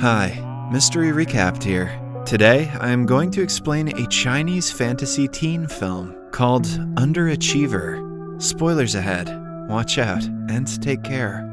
Hi, Mystery Recapped here. Today, I am going to explain a Chinese fantasy teen film called Underachiever. Spoilers ahead. Watch out and take care.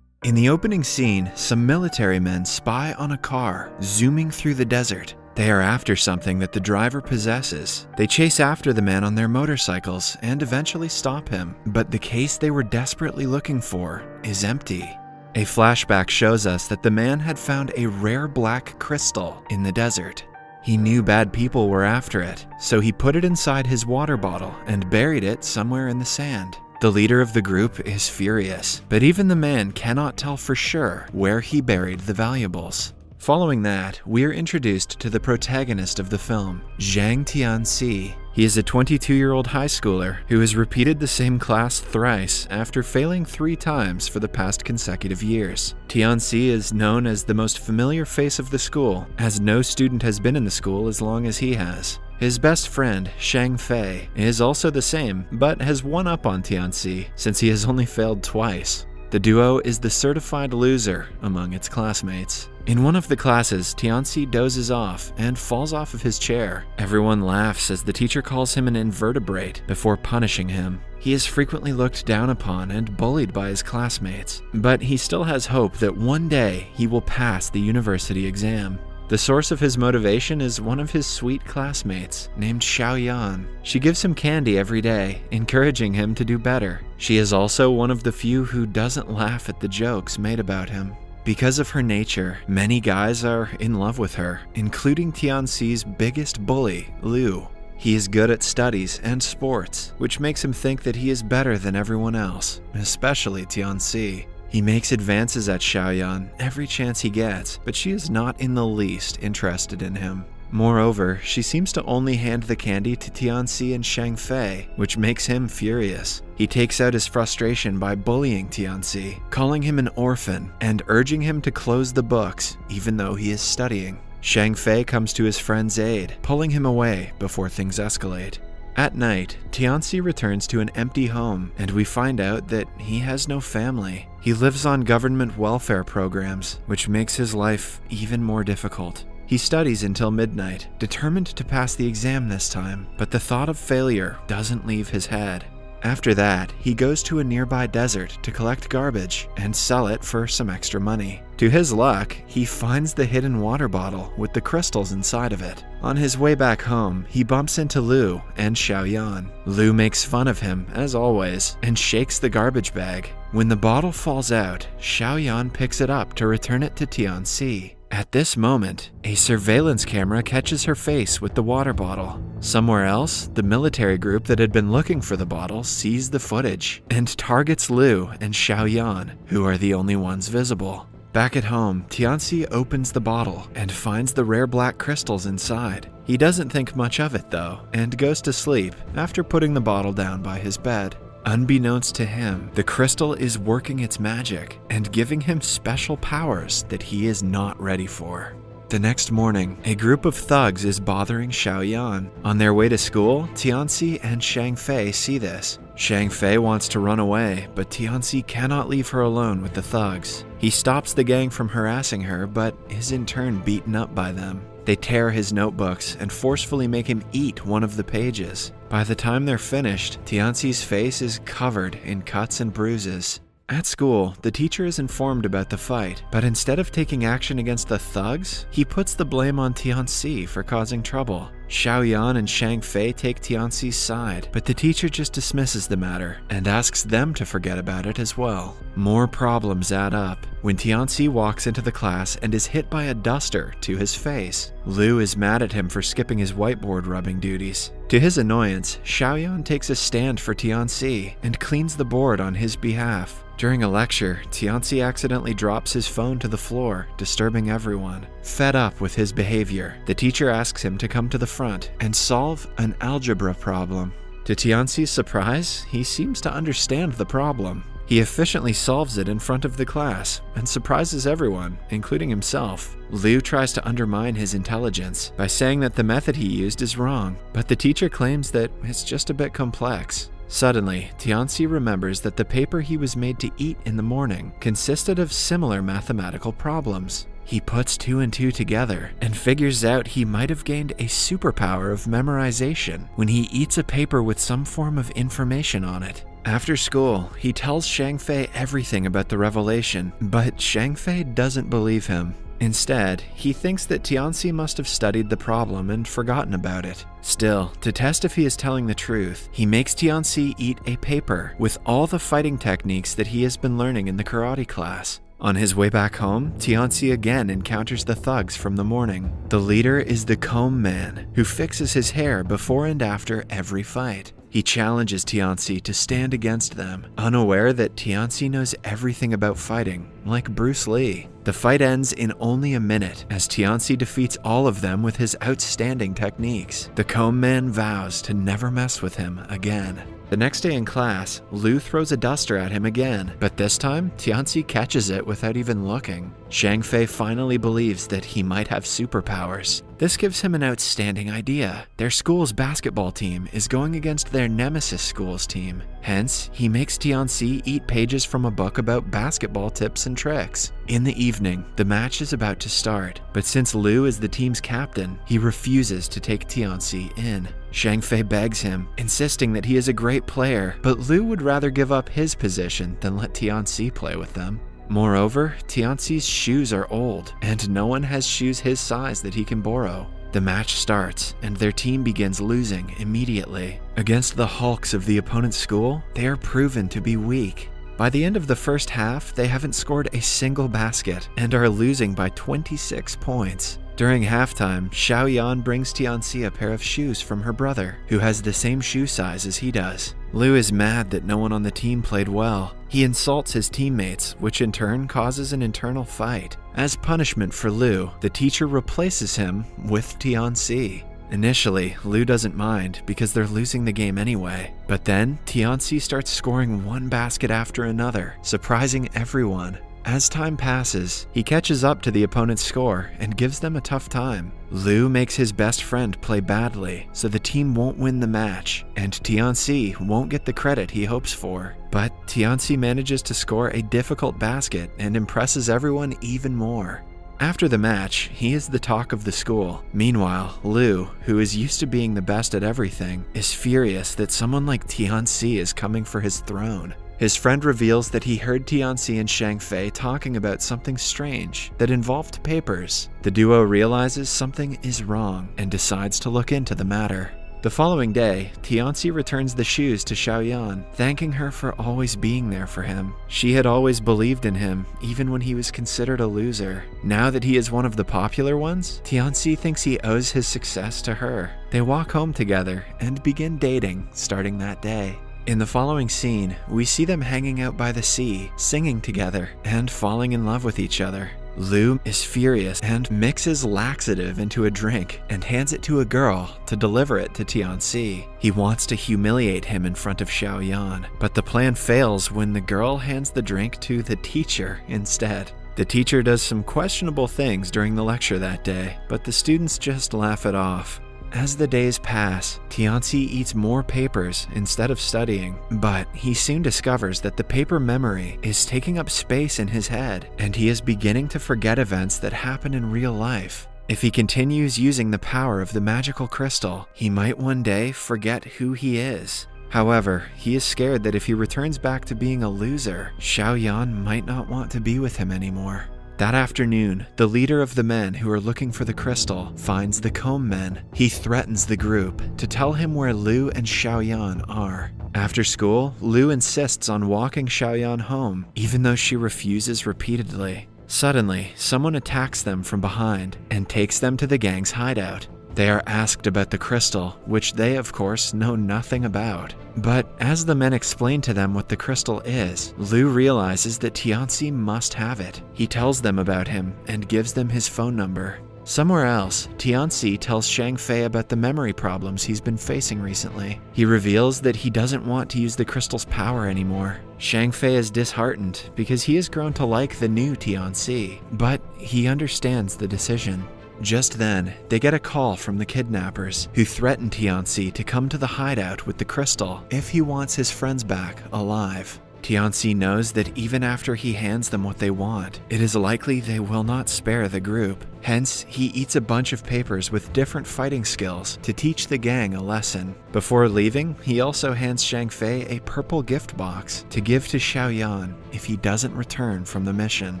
In the opening scene, some military men spy on a car zooming through the desert. They are after something that the driver possesses. They chase after the man on their motorcycles and eventually stop him, but the case they were desperately looking for is empty. A flashback shows us that the man had found a rare black crystal in the desert. He knew bad people were after it, so he put it inside his water bottle and buried it somewhere in the sand. The leader of the group is furious, but even the man cannot tell for sure where he buried the valuables. Following that, we are introduced to the protagonist of the film, Zhang Tianxi. He is a 22-year-old high schooler who has repeated the same class thrice after failing 3 times for the past consecutive years. Tianxi is known as the most familiar face of the school, as no student has been in the school as long as he has. His best friend, Shang Fei, is also the same, but has one up on Tianxi since he has only failed twice. The duo is the certified loser among its classmates. In one of the classes, Tianxi dozes off and falls off of his chair. Everyone laughs as the teacher calls him an invertebrate before punishing him. He is frequently looked down upon and bullied by his classmates, but he still has hope that one day he will pass the university exam. The source of his motivation is one of his sweet classmates named Xiaoyan. She gives him candy every day, encouraging him to do better. She is also one of the few who doesn't laugh at the jokes made about him. Because of her nature, many guys are in love with her, including Tianxi's biggest bully, Liu. He is good at studies and sports, which makes him think that he is better than everyone else, especially Tianxi. He makes advances at Xiaoyan every chance he gets, but she is not in the least interested in him. Moreover, she seems to only hand the candy to Tianxi and Shang Fei, which makes him furious. He takes out his frustration by bullying Tianxi, calling him an orphan, and urging him to close the books, even though he is studying. Shang Fei comes to his friend's aid, pulling him away before things escalate. At night, Tianxi returns to an empty home, and we find out that he has no family. He lives on government welfare programs, which makes his life even more difficult. He studies until midnight, determined to pass the exam this time, but the thought of failure doesn't leave his head. After that, he goes to a nearby desert to collect garbage and sell it for some extra money. To his luck, he finds the hidden water bottle with the crystals inside of it. On his way back home, he bumps into Liu and Xiaoyan. Liu makes fun of him, as always, and shakes the garbage bag. When the bottle falls out, Xiaoyan picks it up to return it to Tianxi. At this moment, a surveillance camera catches her face with the water bottle. Somewhere else, the military group that had been looking for the bottle sees the footage and targets Liu and Xiaoyan, who are the only ones visible. Back at home, Tianxi opens the bottle and finds the rare black crystals inside. He doesn't think much of it though, and goes to sleep after putting the bottle down by his bed. Unbeknownst to him, the crystal is working its magic and giving him special powers that he is not ready for. The next morning, a group of thugs is bothering Xiaoyan. On their way to school, Tianxi and Shang Fei see this. Shang Fei wants to run away, but Tianxi cannot leave her alone with the thugs. He stops the gang from harassing her, but is in turn beaten up by them. They tear his notebooks and forcefully make him eat one of the pages. By the time they're finished, Tianxi's face is covered in cuts and bruises. At school, the teacher is informed about the fight, but instead of taking action against the thugs, he puts the blame on Tianxi for causing trouble. Xiaoyan and Shang Fei take Tianxi's side, but the teacher just dismisses the matter and asks them to forget about it as well. More problems add up when Tianxi walks into the class and is hit by a duster to his face. Liu is mad at him for skipping his whiteboard rubbing duties. To his annoyance, Xiaoyan takes a stand for Tianxi and cleans the board on his behalf. During a lecture, Tianxi accidentally drops his phone to the floor, disturbing everyone. Fed up with his behavior, the teacher asks him to come to the front and solve an algebra problem. To Tianxi's surprise, he seems to understand the problem. He efficiently solves it in front of the class and surprises everyone, including himself. Liu tries to undermine his intelligence by saying that the method he used is wrong, but the teacher claims that it's just a bit complex. Suddenly, Tianci remembers that the paper he was made to eat in the morning consisted of similar mathematical problems. He puts 2 and 2 together and figures out he might have gained a superpower of memorization when he eats a paper with some form of information on it. After school, he tells Shangfei everything about the revelation, but Shangfei doesn't believe him. Instead, he thinks that Tianci must have studied the problem and forgotten about it. Still, to test if he is telling the truth, he makes Tianci eat a paper with all the fighting techniques that he has been learning in the karate class. On his way back home, Tianci again encounters the thugs from the morning. The leader is the Comb Man, who fixes his hair before and after every fight. He challenges Tianci to stand against them, unaware that Tianci knows everything about fighting, like Bruce Lee. The fight ends in only a minute, as Tianci defeats all of them with his outstanding techniques. The Comb Man vows to never mess with him again. The next day in class, Lu throws a duster at him again, but this time, Tianci catches it without even looking. Shangfei finally believes that he might have superpowers. This gives him an outstanding idea. Their school's basketball team is going against their nemesis school's team. Hence, he makes Tianci eat pages from a book about basketball tips and tricks. In the evening, the match is about to start, but since Lu is the team's captain, he refuses to take Tianci in. Shangfei begs him, insisting that he is a great player, but Lu would rather give up his position than let Tianci play with them. Moreover, Tianci's shoes are old, and no one has shoes his size that he can borrow. The match starts, and their team begins losing immediately. Against the hulks of the opponent's school, they are proven to be weak. By the end of the first half, they haven't scored a single basket and are losing by 26 points. During halftime, Xiaoyan brings Tianci a pair of shoes from her brother, who has the same shoe size as he does. Lu is mad that no one on the team played well. He insults his teammates, which in turn causes an internal fight. As punishment for Lu, the teacher replaces him with Tianci. Initially, Lu doesn't mind because they're losing the game anyway. But then, Tianci starts scoring one basket after another, surprising everyone. As time passes, he catches up to the opponent's score and gives them a tough time. Lu makes his best friend play badly, so the team won't win the match, and Tianci won't get the credit he hopes for. But Tianci manages to score a difficult basket and impresses everyone even more. After the match, he is the talk of the school. Meanwhile, Lu, who is used to being the best at everything, is furious that someone like Tianci is coming for his throne. His friend reveals that he heard Tianci and Shangfei talking about something strange that involved papers. The duo realizes something is wrong and decides to look into the matter. The following day, Tianci returns the shoes to Xiaoyan, thanking her for always being there for him. She had always believed in him, even when he was considered a loser. Now that he is one of the popular ones, Tianci thinks he owes his success to her. They walk home together and begin dating, starting that day. In the following scene, we see them hanging out by the sea, singing together, and falling in love with each other. Lu is furious and mixes laxative into a drink and hands it to a girl to deliver it to Tianci. He wants to humiliate him in front of Xiaoyan, but the plan fails when the girl hands the drink to the teacher instead. The teacher does some questionable things during the lecture that day, but the students just laugh it off. As the days pass, Tianci eats more papers instead of studying, but he soon discovers that the paper memory is taking up space in his head, and he is beginning to forget events that happen in real life. If he continues using the power of the magical crystal, he might one day forget who he is. However, he is scared that if he returns back to being a loser, Xiaoyan might not want to be with him anymore. That afternoon, the leader of the men who are looking for the crystal finds the Comb Men. He threatens the group to tell him where Lu and Xiaoyan are. After school, Lu insists on walking Xiaoyan home, even though she refuses repeatedly. Suddenly, someone attacks them from behind and takes them to the gang's hideout. They are asked about the crystal, which they, of course, know nothing about. But as the men explain to them what the crystal is, Lu realizes that Tianci must have it. He tells them about him and gives them his phone number. Somewhere else, Tianci tells Shangfei about the memory problems he's been facing recently. He reveals that he doesn't want to use the crystal's power anymore. Shangfei is disheartened because he has grown to like the new Tianci, but he understands the decision. Just then, they get a call from the kidnappers, who threaten Tianxi to come to the hideout with the crystal if he wants his friends back alive. Tianxi knows that even after he hands them what they want, it is likely they will not spare the group. Hence, he eats a bunch of papers with different fighting skills to teach the gang a lesson. Before leaving, he also hands Shang Fei a purple gift box to give to Xiaoyan if he doesn't return from the mission.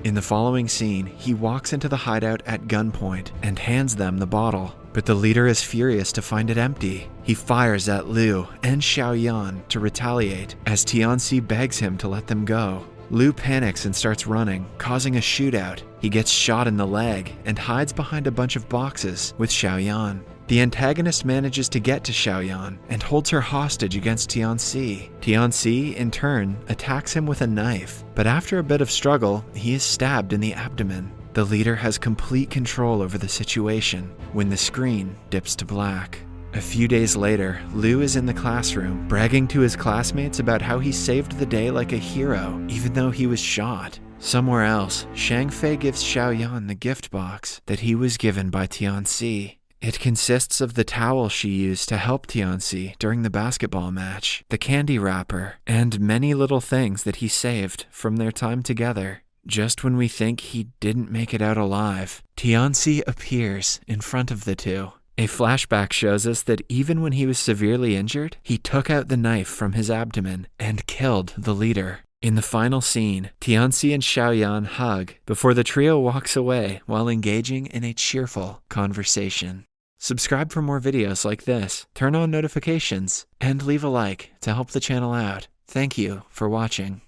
In the following scene, he walks into the hideout at gunpoint and hands them the bottle, but the leader is furious to find it empty. He fires at Liu and Xiaoyan to retaliate as Tianxi begs him to let them go. Liu panics and starts running, causing a shootout. He gets shot in the leg and hides behind a bunch of boxes with Xiaoyan. The antagonist manages to get to Xiaoyan and holds her hostage against Tianxi. Tianxi, in turn, attacks him with a knife, but after a bit of struggle, he is stabbed in the abdomen. The leader has complete control over the situation when the screen dips to black. A few days later, Liu is in the classroom, bragging to his classmates about how he saved the day like a hero, even though he was shot. Somewhere else, Shang Fei gives Xiaoyan the gift box that he was given by Tianxi. It consists of the towel she used to help Tianxi during the basketball match, the candy wrapper, and many little things that he saved from their time together. Just when we think he didn't make it out alive, Tianxi appears in front of the two. A flashback shows us that even when he was severely injured, he took out the knife from his abdomen and killed the leader. In the final scene, Tianxi and Xiaoyan hug before the trio walks away while engaging in a cheerful conversation. Subscribe for more videos like this, turn on notifications, and leave a like to help the channel out. Thank you for watching.